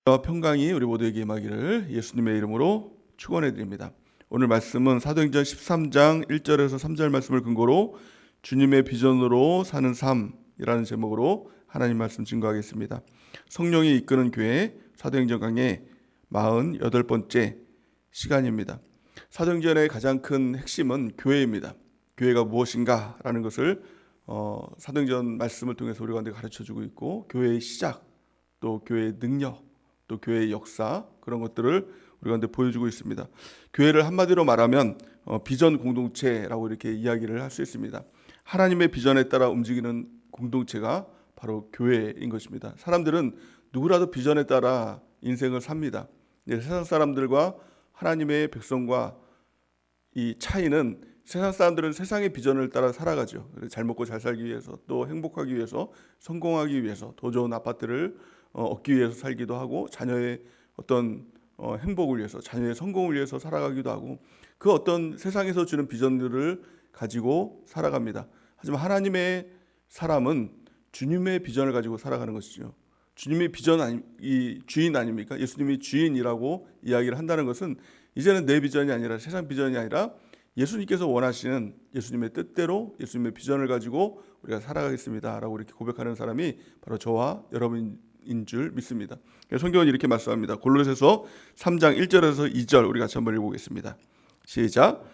평강이 우리 모두에게 임하기를 예수님의 이름으로 축원해 드립니다. 오늘 말씀은 사도행전 13장 1절에서 3절 말씀을 근거로 주님의 비전으로 사는 삶이라는 제목으로 하나님 말씀 증거하겠습니다. 성령이 이끄는 교회 사도행전 강의 48번째 시간입니다. 사도행전의 가장 큰 핵심은 교회입니다. 교회가 무엇인가라는 것을 사도행전 말씀을 통해서 우리 가운데 가르쳐주고 있고, 교회의 시작, 또 교회의 능력, 또 교회의 역사, 그런 것들을 우리 가운데 보여주고 있습니다. 교회를 한마디로 말하면 비전 공동체라고 이렇게 이야기를 할 수 있습니다. 하나님의 비전에 따라 움직이는 공동체가 바로 교회인 것입니다. 사람들은 누구라도 비전에 따라 인생을 삽니다. 세상 사람들과 하나님의 백성과 이 차이는, 세상 사람들은 세상의 비전을 따라 살아가죠. 잘 먹고 잘 살기 위해서, 또 행복하기 위해서, 성공하기 위해서, 더 좋은 아파트를 얻기 위해서 살기도 하고, 자녀의 어떤 행복을 위해서, 자녀의 성공을 위해서 살아가기도 하고, 그 어떤 세상에서 주는 비전들을 가지고 살아갑니다. 하지만 하나님의 사람은 주님의 비전을 가지고 살아가는 것이죠. 주님이 주인 아닙니까? 예수님이 주인이라고 이야기를 한다는 것은 이제는 내 비전이 아니라, 세상 비전이 아니라 예수님께서 원하시는 예수님의 뜻대로 예수님의 비전을 가지고 우리가 살아가겠습니다 라고 이렇게 고백하는 사람이 바로 저와 여러분인 줄 믿습니다. 성경은 이렇게 말씀합니다. 골로새서 3장 1절에서 2절 우리 같이 한번 읽어보겠습니다. 시작.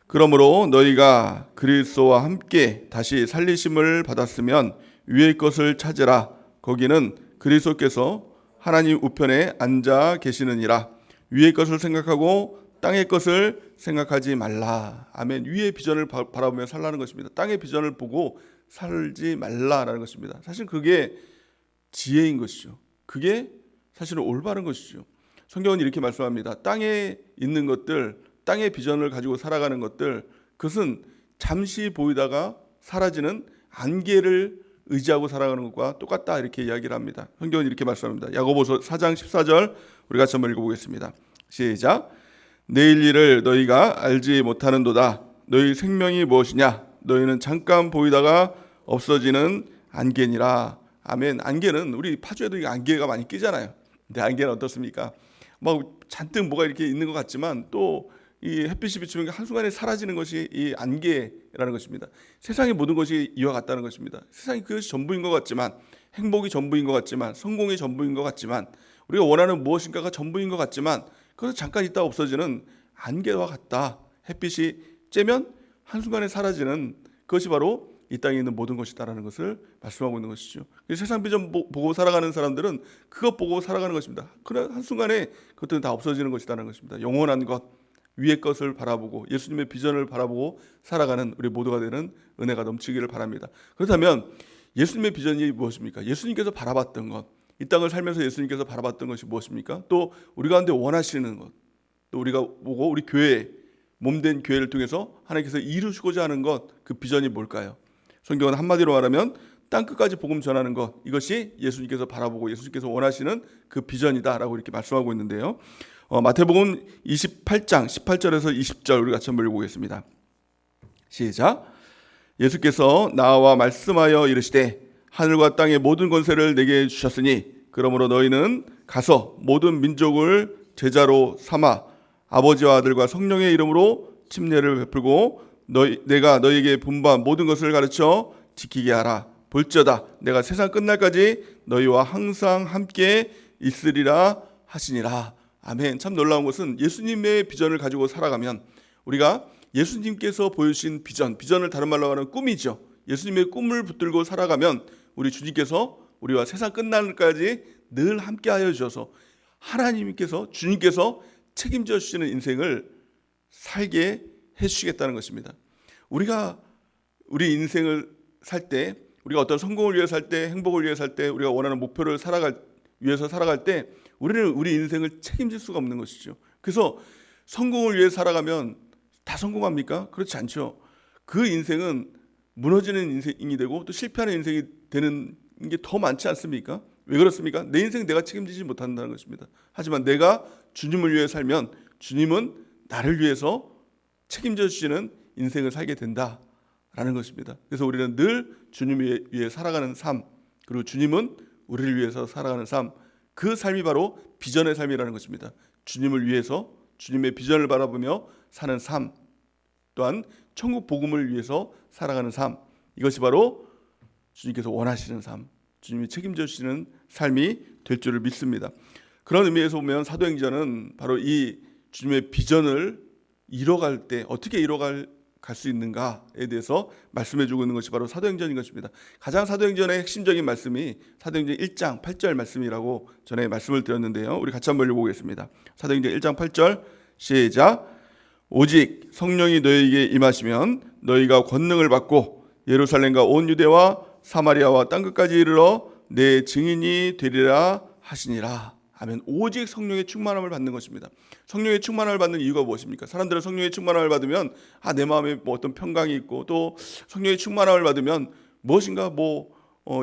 그러므로 너희가 그리스도와 함께 다시 살리심을 받았으면 위의 것을 찾으라. 거기는 그리스도께서 하나님 우편에 앉아 계시느니라. 위의 것을 생각하고 땅의 것을 생각하지 말라. 아멘. 위의 비전을 바라보며 살라는 것입니다. 땅의 비전을 보고 살지 말라라는 것입니다. 사실 그게 지혜인 것이죠. 그게 사실은 올바른 것이죠. 성경은 이렇게 말씀합니다. 땅에 있는 것들, 땅의 비전을 가지고 살아가는 것들, 그것은 잠시 보이다가 사라지는 안개를 의지하고 살아가는 것과 똑같다, 이렇게 이야기를 합니다. 성경은 이렇게 말씀합니다. 야고보서 4장 14절 우리 같이 한번 읽어보겠습니다. 시작. 내일 일을 너희가 알지 못하는도다. 너희 생명이 무엇이냐? 너희는 잠깐 보이다가 없어지는 안개니라. 아멘. 안개는, 우리 파주에도 이 안개가 많이 끼잖아요. 근데 안개는 어떻습니까? 막 잔뜩 뭐가 이렇게 있는 것 같지만, 또 이 햇빛이 비추면 한순간에 사라지는 것이 이 안개라는 것입니다. 세상의 모든 것이 이와 같다는 것입니다. 세상이 그것이 전부인 것 같지만, 행복이 전부인 것 같지만, 성공이 전부인 것 같지만, 우리가 원하는 무엇인가가 전부인 것 같지만, 그것은 잠깐 있다 없어지는 안개와 같다. 햇빛이 쬐면 한순간에 사라지는 그것이 바로 이 땅에 있는 모든 것이다라는 것을 말씀하고 있는 것이죠. 세상 비전 보고 살아가는 사람들은 그것 보고 살아가는 것입니다. 그러나 한순간에 그것들은 다 없어지는 것이다라는 것입니다. 영원한 것, 위의 것을 바라보고 예수님의 비전을 바라보고 살아가는 우리 모두가 되는 은혜가 넘치기를 바랍니다. 그렇다면 예수님의 비전이 무엇입니까? 예수님께서 바라봤던 것, 이 땅을 살면서 예수님께서 바라봤던 것이 무엇입니까? 또 우리 가운데 원하시는 것, 또 우리가 보고 우리 교회, 몸된 교회를 통해서 하나님께서 이루시고자 하는 것, 그 비전이 뭘까요? 성경은 한마디로 말하면 땅끝까지 복음 전하는 것, 이것이 예수님께서 바라보고 예수님께서 원하시는 그 비전이다라고 이렇게 말씀하고 있는데요. 마태복음 28장 18절에서 20절 우리 같이 한번 읽어보겠습니다. 시작. 예수께서 나와 말씀하여 이르시되 하늘과 땅의 모든 권세를 내게 주셨으니 그러므로 너희는 가서 모든 민족을 제자로 삼아 아버지와 아들과 성령의 이름으로 침례를 베풀고 내가 너희에게 분부한 모든 것을 가르쳐 지키게 하라. 볼지어다 내가 세상 끝날까지 너희와 항상 함께 있으리라 하시니라. 아멘. 참 놀라운 것은 예수님의 비전을 가지고 살아가면, 우리가 예수님께서 보여주신 비전을 다른 말로 하면 꿈이죠. 예수님의 꿈을 붙들고 살아가면 우리 주님께서 우리와 세상 끝날까지 늘 함께하여 주셔서 하나님께서, 주님께서 책임져 주시는 인생을 살게 해주시겠다는 것입니다. 우리가 우리 인생을 살 때, 우리가 어떤 성공을 위해 살 때, 행복을 위해 살 때, 우리가 원하는 목표를 위해서 살아갈 때 우리는 우리 인생을 책임질 수가 없는 것이죠. 그래서 성공을 위해 살아가면 다 성공합니까? 그렇지 않죠. 그 인생은 무너지는 인생이 되고 또 실패하는 인생이 되는 게 더 많지 않습니까? 왜 그렇습니까? 내 인생 내가 책임지지 못한다는 것입니다. 하지만 내가 주님을 위해 살면 주님은 나를 위해서 책임져 주시는 인생을 살게 된다라는 것입니다. 그래서 우리는 늘 주님을 위해 살아가는 삶, 그리고 주님은 우리를 위해서 살아가는 삶, 그 삶이 바로 비전의 삶이라는 것입니다. 주님을 위해서 주님의 비전을 바라보며 사는 삶, 또한 천국 복음을 위해서 살아가는 삶, 이것이 바로 주님께서 원하시는 삶, 주님이 책임져 주시는 삶이 될 줄을 믿습니다. 그런 의미에서 보면 사도행전은 바로 이 주님의 비전을 이뤄갈 때 어떻게 이뤄갈 수 있는가에 대해서 말씀해 주고 있는 것이 바로 사도행전인 것입니다. 가장 사도행전의 핵심적인 말씀이 사도행전 1장 8절 말씀이라고 전에 말씀을 드렸는데요. 우리 같이 한번 읽어보겠습니다. 사도행전 1장 8절 시작. 오직 성령이 너희에게 임하시면 너희가 권능을 받고 예루살렘과 온 유대와 사마리아와 땅끝까지 이르러 내 증인이 되리라 하시니라. 아멘. 오직 성령의 충만함을 받는 것입니다. 성령의 충만함을 받는 이유가 무엇입니까? 사람들은 성령의 충만함을 받으면 내 마음에 뭐 어떤 평강이 있고, 또 성령의 충만함을 받으면 무엇인가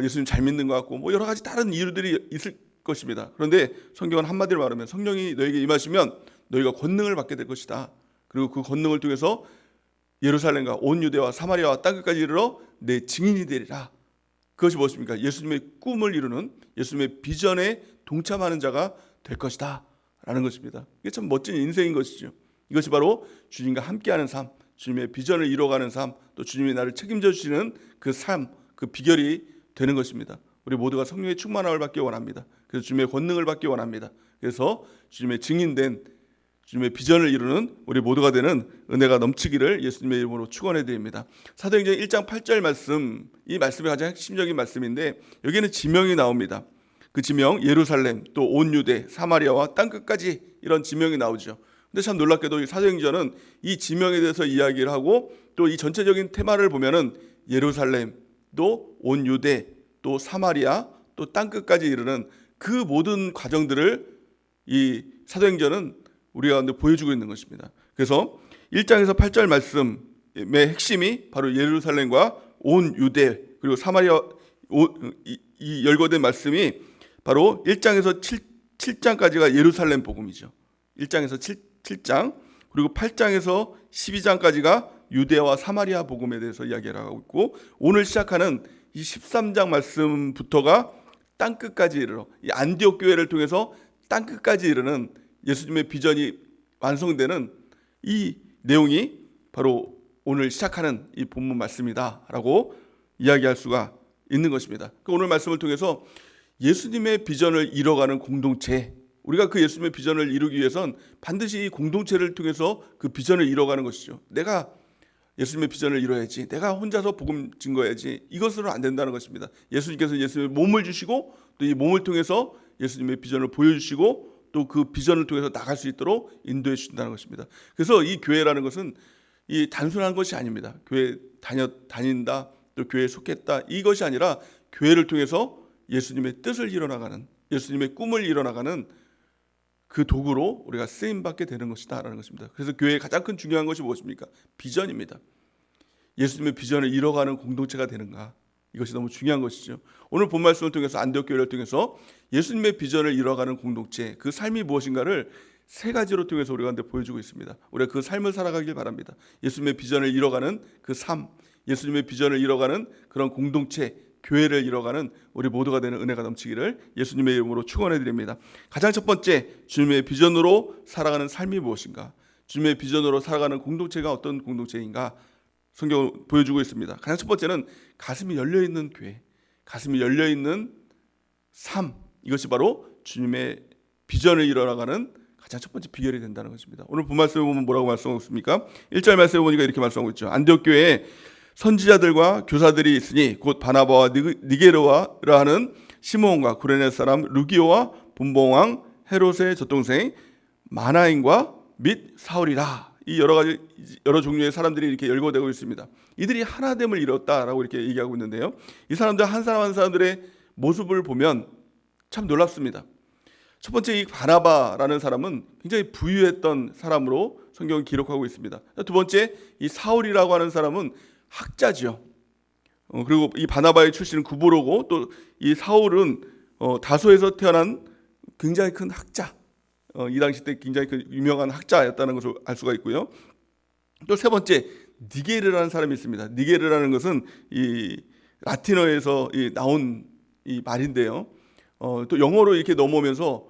예수님 잘 믿는 것 같고 여러 가지 다른 이유들이 있을 것입니다. 그런데 성경은 한마디로 말하면 성령이 너에게 임하시면 너희가 권능을 받게 될 것이다. 그리고 그 권능을 통해서 예루살렘과 온 유대와 사마리아와 땅끝까지 이르러 내 증인이 되리라. 그것이 무엇입니까? 예수님의 꿈을 이루는, 예수님의 비전에 동참하는 자가 될 것이다 라는 것입니다. 이게 참 멋진 인생인 것이죠. 이것이 바로 주님과 함께하는 삶, 주님의 비전을 이뤄가는 삶, 또 주님이 나를 책임져 주시는 그 삶, 그 비결이 되는 것입니다. 우리 모두가 성령의 충만함을 받기 원합니다. 그래서 주님의 권능을 받기 원합니다. 그래서 주님의 증인된 주님의 비전을 이루는 우리 모두가 되는 은혜가 넘치기를 예수님의 이름으로 축원해 드립니다. 사도행전 1장 8절 말씀, 이 말씀이 가장 핵심적인 말씀인데 여기는 지명이 나옵니다. 그 지명, 예루살렘, 또 온 유대, 사마리아와 땅끝까지, 이런 지명이 나오죠. 근데 참 놀랍게도 이 사도행전은 이 지명에 대해서 이야기를 하고, 또 이 전체적인 테마를 보면은 예루살렘, 또 온 유대, 또 사마리아, 또 땅끝까지 이르는 그 모든 과정들을 이 사도행전은 우리 가운데 보여주고 있는 것입니다. 그래서 1장에서 8절 말씀의 핵심이 바로 예루살렘과 온 유대 그리고 사마리아, 이 열거된 말씀이 바로 1장에서 7장까지가 예루살렘 복음이죠. 1장에서 7장, 그리고 8장에서 12장까지가 유대와 사마리아 복음에 대해서 이야기를 하고 있고, 오늘 시작하는 이 13장 말씀부터가 땅끝까지 이르러, 이 안디옥 교회를 통해서 땅끝까지 이르는 예수님의 비전이 완성되는 이 내용이 바로 오늘 시작하는 이 본문 말씀이다라고 이야기할 수가 있는 것입니다. 오늘 말씀을 통해서 예수님의 비전을 이뤄가는 공동체, 우리가 그 예수님의 비전을 이루기 위해선 반드시 이 공동체를 통해서 그 비전을 이뤄가는 것이죠. 내가 예수님의 비전을 이뤄야지, 내가 혼자서 복음 증거해야지, 이것으로는 안 된다는 것입니다. 예수님께서 예수님의 몸을 주시고, 또 이 몸을 통해서 예수님의 비전을 보여주시고, 또 그 비전을 통해서 나갈 수 있도록 인도해 주신다는 것입니다. 그래서 이 교회라는 것은 이 단순한 것이 아닙니다. 교회 다닌다, 또 교회에 속했다, 이것이 아니라 교회를 통해서 예수님의 뜻을 이뤄나가는, 예수님의 꿈을 이뤄나가는 그 도구로 우리가 쓰임받게 되는 것이다 라는 것입니다. 그래서 교회의 가장 큰 중요한 것이 무엇입니까? 비전입니다. 예수님의 비전을 이뤄가는 공동체가 되는가, 이것이 너무 중요한 것이죠. 오늘 본 말씀을 통해서 안디옥 교회를 통해서 예수님의 비전을 이뤄가는 공동체, 그 삶이 무엇인가를 세 가지로 통해서 우리 가운데 보여주고 있습니다. 우리가 그 삶을 살아가길 바랍니다. 예수님의 비전을 이뤄가는 그 삶, 예수님의 비전을 이뤄가는 그런 공동체, 교회를 이뤄가는 우리 모두가 되는 은혜가 넘치기를 예수님의 이름으로 축원해 드립니다. 가장 첫 번째, 주님의 비전으로 살아가는 삶이 무엇인가, 주님의 비전으로 살아가는 공동체가 어떤 공동체인가 성경을 보여주고 있습니다. 가장 첫 번째는 가슴이 열려있는 교회, 가슴이 열려있는 삶, 이것이 바로 주님의 비전을 이뤄나가는 가장 첫 번째 비결이 된다는 것입니다. 오늘 본 말씀에 보면 뭐라고 말씀하고 있습니까? 1절 말씀에 보니까 이렇게 말씀하고 있죠. 안디옥 교회에 선지자들과 교사들이 있으니 곧 바나바와 니게르와라 하는 시므온과 구레네 사람 루기오와 분봉왕 헤롯의 젖동생 마나인과 및 사울이라. 이 여러 종류의 사람들이 이렇게 열거되고 있습니다. 이들이 하나됨을 이뤘다라고 이렇게 얘기하고 있는데요. 이 사람들 한 사람 한 사람들의 모습을 보면 참 놀랍습니다. 첫 번째, 이 바나바라는 사람은 굉장히 부유했던 사람으로 성경을 기록하고 있습니다. 두 번째, 이 사울이라고 하는 사람은 학자죠. 그리고 이 바나바의 출신은 구브로고, 또 이 사울은 다소에서 태어난 굉장히 큰 학자, 이 당시 때 굉장히 큰 유명한 학자였다는 것을 알 수가 있고요. 또 세 번째, 니게르라는 사람이 있습니다. 니게르라는 것은 이 라틴어에서 나온 이 말인데요. 또 영어로 이렇게 넘어오면서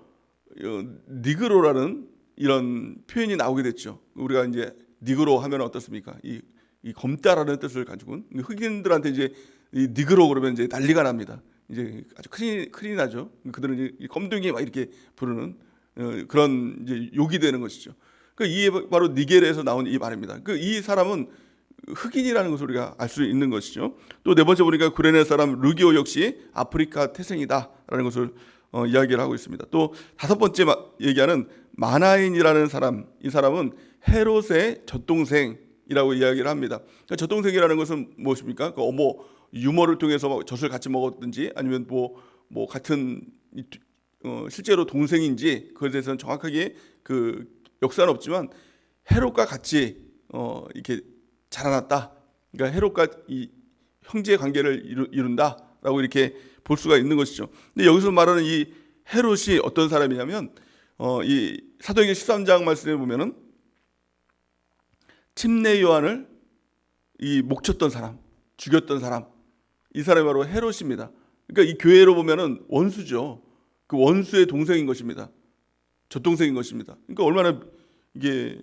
니그로라는 이런 표현이 나오게 됐죠. 우리가 이제 니그로 하면 어떻습니까? 이 검다라는 뜻을 가지고 흑인들한테 이제 이 니그로 그러면 이제 난리가 납니다. 이제 아주 큰일이 나죠. 그들은 이제 이 검둥이 막 이렇게 부르는 그런 이제 욕이 되는 것이죠. 이게 바로 니게르에서 나온 이 말입니다. 이 사람은 흑인이라는 것을 우리가 알 수 있는 것이죠. 또 네 번째 보니까 구레네 사람 루기오 역시 아프리카 태생이다라는 것을 이야기를 하고 있습니다. 또 다섯 번째 얘기하는 마나인이라는 사람, 이 사람은 헤롯의 젖동생이라고 이야기를 합니다. 젖동생이라는 것은 무엇입니까? 유머를 통해서 젖을 같이 먹었든지 아니면 뭐 같은 실제로 동생인지 그것에 대해서는 정확하게 그 역사는 없지만 헤롯과 같이 이렇게 자라났다. 그러니까 헤롯과 이 형제 관계를 이룬다라고 이렇게 볼 수가 있는 것이죠. 근데 여기서 말하는 이 헤롯이 어떤 사람이냐면 이 사도행전 13장 말씀에 보면은 침례 요한을 이 목쳤던 사람, 죽였던 사람, 이 사람이 바로 헤롯입니다. 그러니까 이 교회로 보면은 원수죠. 그 원수의 동생인 것입니다. 젖동생인 것입니다. 그러니까 얼마나 이게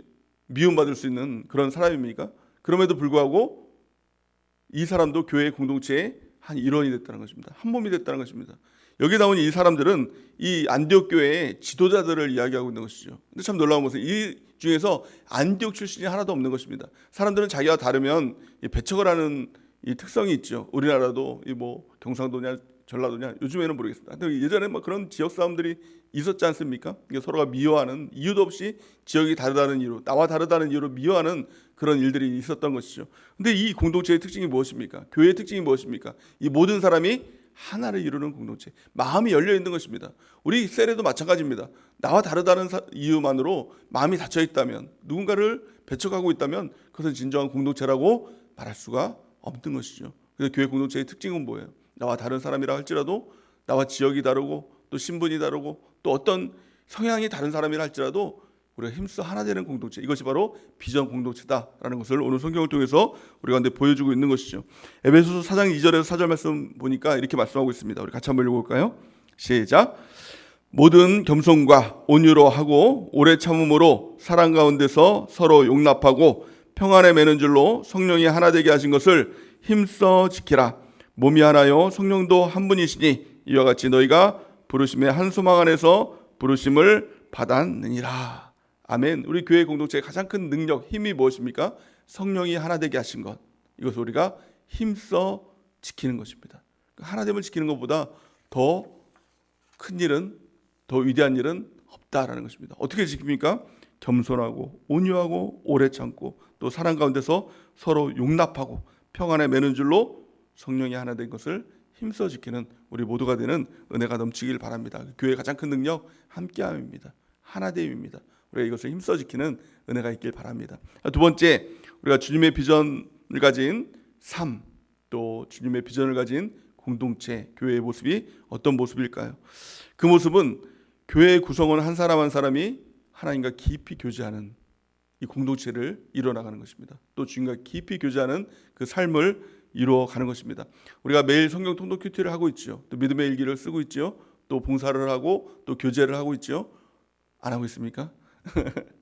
미움받을 수 있는 그런 사람입니까? 그럼에도 불구하고 이 사람도 교회 공동체의 한 일원이 됐다는 것입니다. 한 몸이 됐다는 것입니다. 여기 나온 이 사람들은 이 안디옥 교회의 지도자들을 이야기하고 있는 것이죠. 근데 참 놀라운 것은 이 중에서 안디옥 출신이 하나도 없는 것입니다. 사람들은 자기가 다르면 배척을 하는 이 특성이 있죠. 우리나라도 경상도냐 전라도냐 요즘에는 모르겠습니다. 근데 예전에 그런 지역 싸움들이 있었지 않습니까? 서로가 미워하는 이유도 없이 지역이 다르다는 이유로 나와 다르다는 이유로 미워하는 그런 일들이 있었던 것이죠. 근데 이 공동체의 특징이 무엇입니까? 교회의 특징이 무엇입니까? 이 모든 사람이 하나를 이루는 공동체, 마음이 열려 있는 것입니다. 우리 세례도 마찬가지입니다. 나와 다르다는 이유만으로 마음이 닫혀 있다면, 누군가를 배척하고 있다면 그것은 진정한 공동체라고 말할 수가 없는 것이죠. 그래서 교회 공동체의 특징은 뭐예요? 나와 다른 사람이라 할지라도, 나와 지역이 다르고 또 신분이 다르고 또 어떤 성향이 다른 사람이라 할지라도 우리가 힘써 하나 되는 공동체, 이것이 바로 비전 공동체다라는 것을 오늘 성경을 통해서 우리가 보여주고 있는 것이죠. 에베소서 4장 2절에서 4절 말씀 보니까 이렇게 말씀하고 있습니다. 우리 같이 한번 읽어볼까요? 시작. 모든 겸손과 온유로 하고 오래 참음으로 사랑 가운데서 서로 용납하고 평안에 매는 줄로 성령이 하나 되게 하신 것을 힘써 지키라. 몸이 하나요 성령도 한 분이시니 이와 같이 너희가 부르심의 한 소망 안에서 부르심을 받았느니라. 아멘. 우리 교회 공동체의 가장 큰 능력, 힘이 무엇입니까? 성령이 하나 되게 하신 것. 이것을 우리가 힘써 지키는 것입니다. 하나됨을 지키는 것보다 더 큰 일은, 더 위대한 일은 없다라는 것입니다. 어떻게 지킵니까? 겸손하고 온유하고 오래 참고 또 사랑 가운데서 서로 용납하고 평안에 매는 줄로 성령이 하나 된 것을 힘써 지키는 우리 모두가 되는 은혜가 넘치길 바랍니다. 교회의 가장 큰 능력, 함께함입니다. 하나됨입니다. 우리가 이것을 힘써 지키는 은혜가 있길 바랍니다. 두 번째, 우리가 주님의 비전을 가진 삶, 또 주님의 비전을 가진 공동체, 교회의 모습이 어떤 모습일까요? 그 모습은 교회의 구성원 한 사람 한 사람이 하나님과 깊이 교제하는 이 공동체를 이뤄나가는 것입니다. 또 주님과 깊이 교제하는 그 삶을 이루어가는 것입니다. 우리가 매일 성경 통독 큐티를 하고 있죠. 또 믿음의 일기를 쓰고 있죠. 또 봉사를 하고 또 교제를 하고 있죠. 안 하고 있습니까?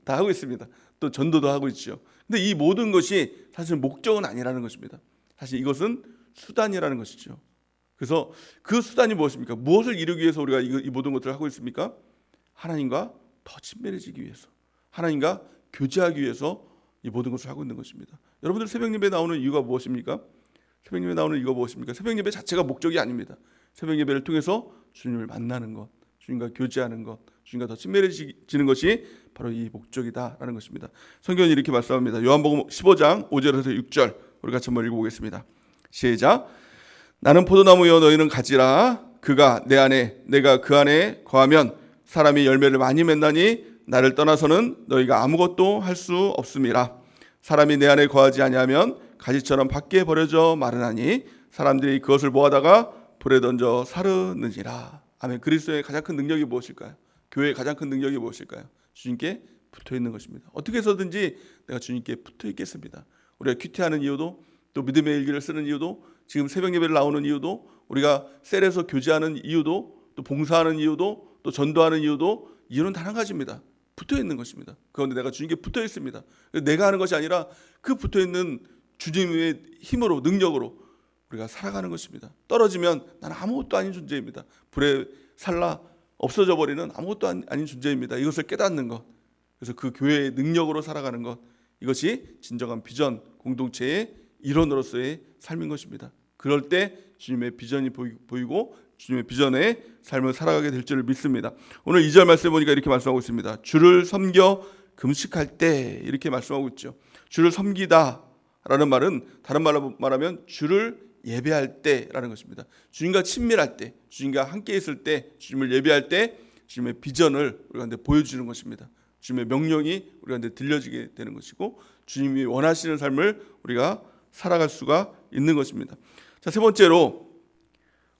다 하고 있습니다. 또 전도도 하고 있죠. 근데 이 모든 것이 사실 목적은 아니라는 것입니다. 사실 이것은 수단이라는 것이죠. 그래서 그 수단이 무엇입니까? 무엇을 이루기 위해서 우리가 이 모든 것들을 하고 있습니까? 하나님과 더 친밀해지기 위해서, 하나님과 교제하기 위해서 이 모든 것을 하고 있는 것입니다. 여러분들 새벽 예배에 나오는 이유가 무엇입니까? 새벽 예배에 나오는 이유가 무엇입니까? 새벽 예배 자체가 목적이 아닙니다. 새벽 예배를 통해서 주님을 만나는 것, 주님과 교제하는 것, 주님과 더 친밀해지는 것이 바로 이 목적이다라는 것입니다. 성경이 이렇게 말씀합니다. 요한복음 15장 5절에서 6절 우리 같이 한번 읽어보겠습니다. 시작. 나는 포도나무여 너희는 가지라. 그가 내 안에 내가 그 안에 거하면 사람이 열매를 많이 맺나니 나를 떠나서는 너희가 아무것도 할 수 없음이라. 사람이 내 안에 거하지 아니하면 가지처럼 밖에 버려져 마르나니 사람들이 그것을 모아다가 불에 던져 사르느니라. 아멘. 그리스도의 가장 큰 능력이 무엇일까요? 교회의 가장 큰 능력이 무엇일까요? 주님께 붙어 있는 것입니다. 어떻게 해서든지 내가 주님께 붙어 있겠습니다. 우리가 큐티하는 이유도, 또 믿음의 일기를 쓰는 이유도, 지금 새벽 예배를 나오는 이유도, 우리가 셀에서 교제하는 이유도 또 봉사하는 이유도, 또 전도하는 이유도 이유는 단 한 가지입니다. 붙어 있는 것입니다. 그런데 내가 주님께 붙어 있습니다. 내가 하는 것이 아니라 그 붙어 있는 주님의 힘으로, 능력으로 우리가 살아가는 것입니다. 떨어지면 나는 아무것도 아닌 존재입니다. 불에 살라 없어져 버리는 아무것도 아닌 존재입니다. 이것을 깨닫는 것, 그래서 그 교회의 능력으로 살아가는 것, 이것이 진정한 비전 공동체의 일원으로서의 삶인 것입니다. 그럴 때 주님의 비전이 보이고 주님의 비전의 삶을 살아가게 될 줄을 믿습니다. 오늘 2절 말씀에 보니까 이렇게 말씀하고 있습니다. 주를 섬겨 금식할 때, 이렇게 말씀하고 있죠. 주를 섬기다 라는 말은 다른 말로 말하면 주를 예배할 때라는 것입니다. 주님과 친밀할 때, 주님과 함께 있을 때, 주님을 예배할 때 주님의 비전을 우리한테 보여주는 것입니다. 주님의 명령이 우리한테 들려지게 되는 것이고 주님이 원하시는 삶을 우리가 살아갈 수가 있는 것입니다. 자, 세 번째로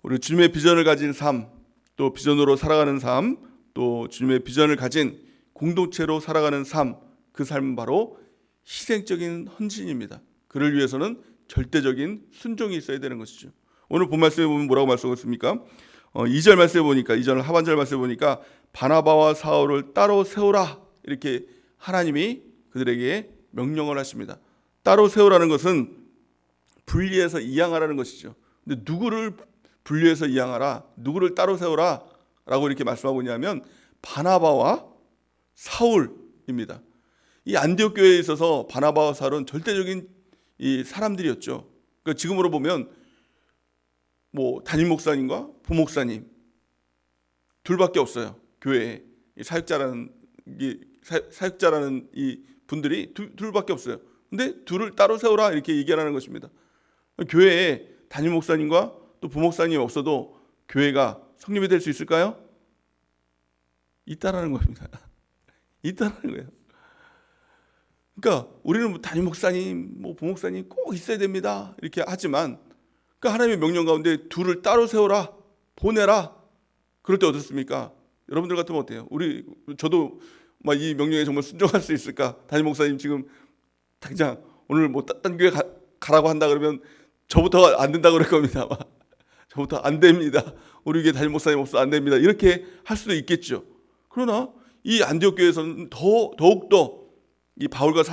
우리 주님의 비전을 가진 삶, 또 비전으로 살아가는 삶, 또 주님의 비전을 가진 공동체로 살아가는 삶, 그 삶은 바로 희생적인 헌신입니다. 그를 위해서는 절대적인 순종이 있어야 되는 것이죠. 오늘 본 말씀에 보면 뭐라고 말씀하셨습니까? 2절 말씀에 보니까, 2절 하반절 말씀에 보니까 바나바와 사울을 따로 세우라, 이렇게 하나님이 그들에게 명령을 하십니다. 따로 세우라는 것은 분리해서 이양하라는 것이죠. 근데 누구를 분리해서 이양하라, 누구를 따로 세우라 라고 이렇게 말씀하고 있냐면 바나바와 사울입니다. 이 안디옥 교회에 있어서 바나바와 사울은 절대적인 이 사람들이었죠. 그러니까 지금으로 보면 뭐 담임 목사님과 부목사님 둘밖에 없어요. 교회에 사역자라는 이 분들이 둘밖에 없어요. 근데 둘을 따로 세우라 이렇게 얘기하는 것입니다. 교회에 담임 목사님과 또 부목사님이 없어도 교회가 성립이 될 수 있을까요? 있다라는 겁니다. 있다라는 거예요. 그러니까 우리는 뭐 담임 목사님, 뭐 부목사님 꼭 있어야 됩니다. 이렇게 하지만 그러니까 하나님의 명령 가운데 둘을 따로 세워라, 보내라. 그럴 때 어떻습니까? 여러분들 같으면 어때요? 저도 막 이 명령에 정말 순종할 수 있을까? 담임 목사님 지금 당장 오늘 뭐 딴 교회 가라고 한다 그러면 저부터 안 된다 그럴 겁니다. 저부터 안 됩니다. 우리 교회 담임 목사님 없어 안 됩니다. 이렇게 할 수도 있겠죠. 그러나 이 안디옥 교회에서는 더욱더 이 바울과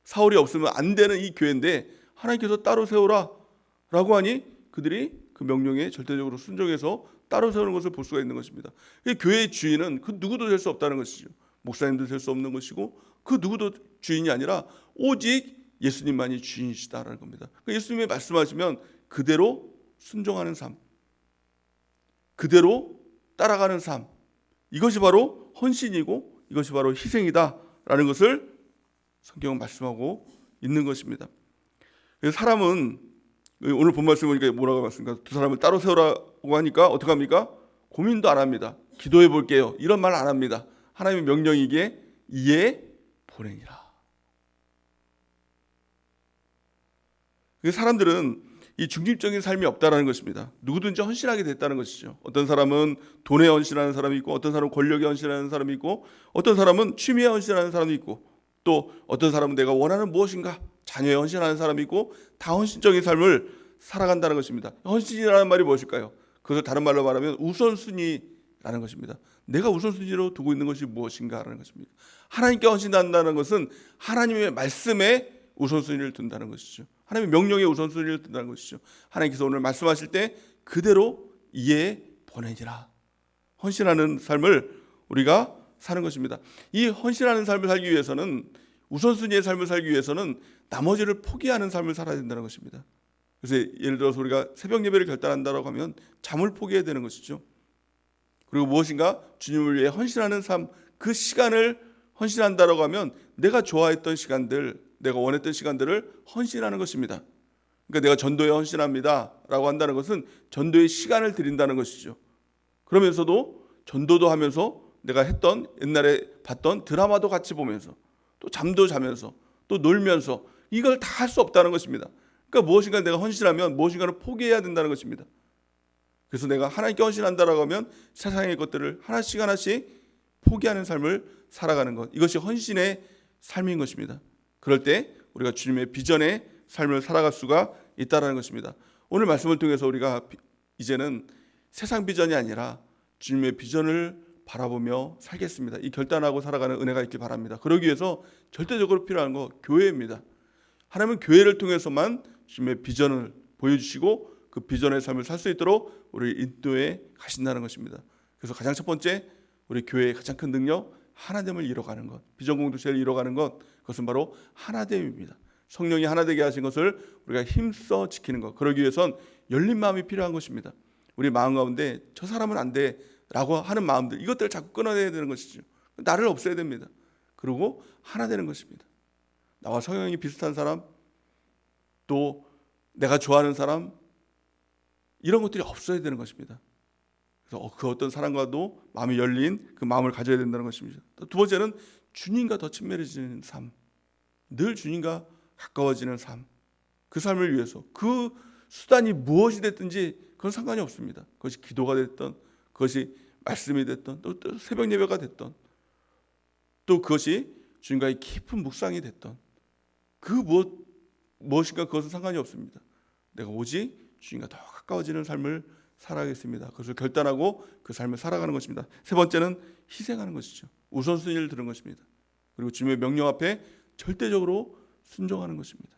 사울이 없으면 안 되는 이 교회인데 하나님께서 따로 세우라라고 하니 그들이 그 명령에 절대적으로 순종해서 따로 세우는 것을 볼 수가 있는 것입니다. 교회의 주인은 그 누구도 될 수 없다는 것이죠. 목사님도 될 수 없는 것이고 그 누구도 주인이 아니라 오직 예수님만이 주인이시다라는 겁니다. 예수님이 말씀하시면 그대로 순종하는 삶, 그대로 따라가는 삶, 이것이 바로 헌신이고 이것이 바로 희생이다라는 것을 성경은 말씀하고 있는 것입니다. 사람은 오늘 본 말씀 보니까 뭐라고 말씀입니까? 두 사람을 따로 세우라고 하니까 어떻게 합니까? 고민도 안 합니다. 기도해 볼게요. 이런 말 안 합니다. 하나님의 명령이기에 이에 보내니라. 사람들은 이 중립적인 삶이 없다라는 것입니다. 누구든지 헌신하게 됐다는 것이죠. 어떤 사람은 돈에 헌신하는 사람이 있고, 어떤 사람은 권력에 헌신하는 사람이 있고, 어떤 사람은 취미에 헌신하는 사람이 있고, 또 어떤 사람은 내가 원하는 무엇인가 자녀에 헌신하는 사람이 있고, 다 헌신적인 삶을 살아간다는 것입니다. 헌신이라는 말이 무엇일까요? 그것을 다른 말로 말하면 우선순위라는 것입니다. 내가 우선순위로 두고 있는 것이 무엇인가라는 것입니다. 하나님께 헌신한다는 것은 하나님의 말씀에 우선순위를 둔다는 것이죠. 하나님의 명령에 우선순위를 둔다는 것이죠. 하나님께서 오늘 말씀하실 때 그대로 이에 보내니라. 헌신하는 삶을 우리가 사는 것입니다. 이 헌신하는 삶을 살기 위해서는, 우선순위의 삶을 살기 위해서는 나머지를 포기하는 삶을 살아야 된다는 것입니다. 그래서 예를 들어서 우리가 새벽 예배를 결단한다고 하면 잠을 포기해야 되는 것이죠. 그리고 무엇인가 주님을 위해 헌신하는 삶, 그 시간을 헌신한다고 하면 내가 좋아했던 시간들, 내가 원했던 시간들을 헌신하는 것입니다. 그러니까 내가 전도에 헌신합니다 라고 한다는 것은 전도의 시간을 드린다는 것이죠. 그러면서도 전도도 하면서 내가 했던 옛날에 봤던 드라마도 같이 보면서 또 잠도 자면서 또 놀면서 이걸 다 할 수 없다는 것입니다. 그러니까 무엇인가 내가 헌신하면 무엇인가를 포기해야 된다는 것입니다. 그래서 내가 하나님께 헌신한다라고 하면 세상의 것들을 하나씩 하나씩 포기하는 삶을 살아가는 것, 이것이 헌신의 삶인 것입니다. 그럴 때 우리가 주님의 비전의 삶을 살아갈 수가 있다는 것입니다. 오늘 말씀을 통해서 우리가 이제는 세상 비전이 아니라 주님의 비전을 바라보며 살겠습니다. 이 결단하고 살아가는 은혜가 있길 바랍니다. 그러기 위해서 절대적으로 필요한 거 교회입니다. 하나님은 교회를 통해서만 주님의 비전을 보여주시고 그 비전의 삶을 살 수 있도록 우리를 인도해 가신다는 것입니다. 그래서 가장 첫 번째, 우리 교회의 가장 큰 능력, 하나됨을 이뤄가는 것, 비전 공동체를 이뤄가는 것, 그것은 바로 하나됨입니다. 성령이 하나되게 하신 것을 우리가 힘써 지키는 것, 그러기 위해선 열린 마음이 필요한 것입니다. 우리 마음 가운데 저 사람은 안 돼 라고 하는 마음들, 이것들을 자꾸 끊어내야 되는 것이죠. 나를 없애야 됩니다. 그리고 하나 되는 것입니다. 나와 성향이 비슷한 사람, 또 내가 좋아하는 사람, 이런 것들이 없어야 되는 것입니다. 그래서 그 어떤 사람과도 마음이 열린 그 마음을 가져야 된다는 것입니다. 두 번째는 주님과 더 친밀해지는 삶, 늘 주님과 가까워지는 삶, 그 삶을 위해서 그 수단이 무엇이 됐든지 그건 상관이 없습니다. 그것이 기도가 됐던, 그것이 말씀이 됐던, 또 새벽 예배가 됐던, 또 그것이 주님과의 깊은 묵상이 됐던, 그 무엇인가 그것은 상관이 없습니다. 내가 오직 주님과 더 가까워지는 삶을 살아가겠습니다. 그것을 결단하고 그 삶을 살아가는 것입니다. 세 번째는 희생하는 것이죠. 우선순위를 두는 것입니다. 그리고 주님의 명령 앞에 절대적으로 순종하는 것입니다.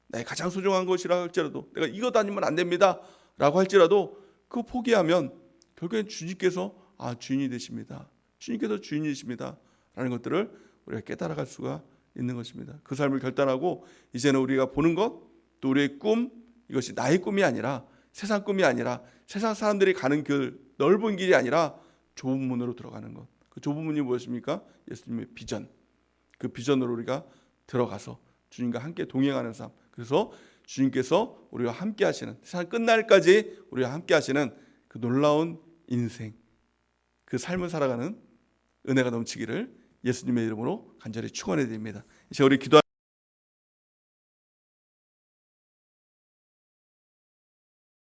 나의 가장 소중한 것이라 할지라도, 내가 이것 아니면 안 됩니다 라고 할지라도 그거 포기하면 결국엔 주님께서 주인이 되십니다, 주님께서 주인이십니다 라는 것들을 우리가 깨달아갈 수가 있는 것입니다. 그 삶을 결단하고 이제는 우리가 보는 것, 또 우리의 꿈, 이것이 나의 꿈이 아니라, 세상 꿈이 아니라, 세상 사람들이 가는 길, 넓은 길이 아니라 좁은 문으로 들어가는 것. 그 좁은 문이 무엇입니까? 예수님의 비전. 그 비전으로 우리가 들어가서 주님과 함께 동행하는 삶. 그래서 주님께서 우리와 함께 하시는, 세상 끝날까지 우리와 함께 하시는 그 놀라운 인생, 그 삶을 살아가는 은혜가 넘치기를 예수님의 이름으로 간절히 축원해 드립니다. 이제 우리 기도